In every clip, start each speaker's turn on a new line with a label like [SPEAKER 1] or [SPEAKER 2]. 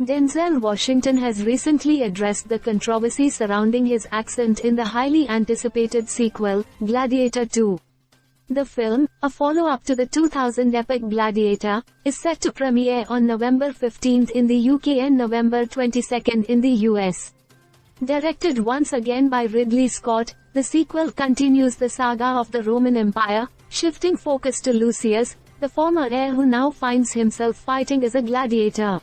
[SPEAKER 1] Denzel Washington has recently addressed the controversy surrounding his accent in the highly anticipated sequel, Gladiator 2. The film, a follow-up to the 2000 epic Gladiator, is set to premiere on November 15 in the UK and November 22 in the US. Directed once again by Ridley Scott, the sequel continues the saga of the Roman Empire, shifting focus to Lucius, the former heir who now finds himself fighting as a gladiator.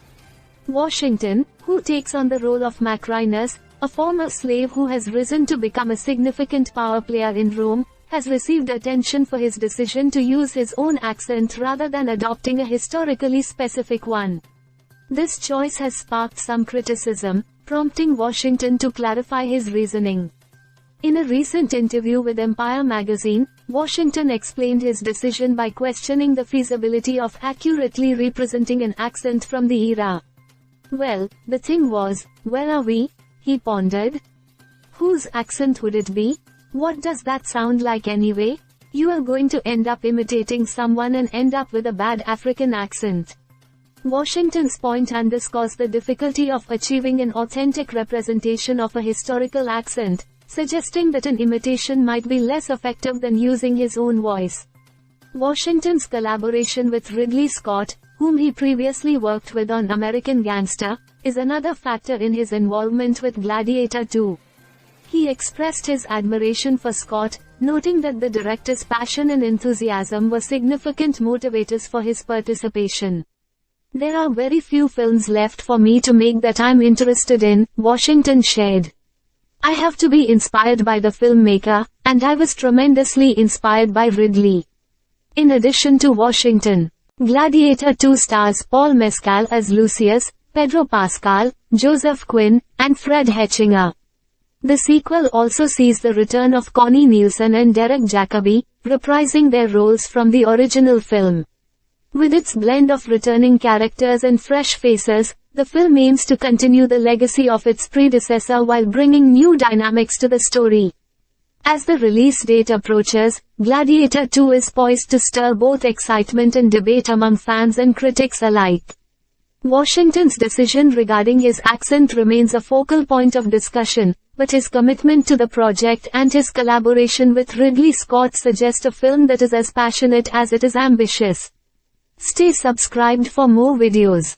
[SPEAKER 1] Washington, who takes on the role of Macrinus, a former slave who has risen to become a significant power player in Rome, has received attention for his decision to use his own accent rather than adopting a historically specific one. This choice has sparked some criticism, prompting Washington to clarify his reasoning. In a recent interview with Empire magazine, Washington explained his decision by questioning the feasibility of accurately representing an accent from the era. "Well, the thing was, where are we?" he pondered. "Whose accent would it be? What does that sound like anyway? You are going to end up imitating someone and end up with a bad African accent." Washington's point underscores the difficulty of achieving an authentic representation of a historical accent, suggesting that an imitation might be less effective than using his own voice. Washington's collaboration with Ridley Scott, whom he previously worked with on American Gangster, is another factor in his involvement with Gladiator 2. He expressed his admiration for Scott, noting that the director's passion and enthusiasm were significant motivators for his participation. "There are very few films left for me to make that I'm interested in," Washington shared. "I have to be inspired by the filmmaker, and I was tremendously inspired by Ridley." In addition to Washington, Gladiator 2 stars Paul Mescal as Lucius, Pedro Pascal, Joseph Quinn, and Fred Hechinger. The sequel also sees the return of Connie Nielsen and Derek Jacobi, reprising their roles from the original film. With its blend of returning characters and fresh faces, the film aims to continue the legacy of its predecessor while bringing new dynamics to the story. As the release date approaches, Gladiator 2 is poised to stir both excitement and debate among fans and critics alike. Washington's decision regarding his accent remains a focal point of discussion, but his commitment to the project and his collaboration with Ridley Scott suggest a film that is as passionate as it is ambitious. Stay subscribed for more videos.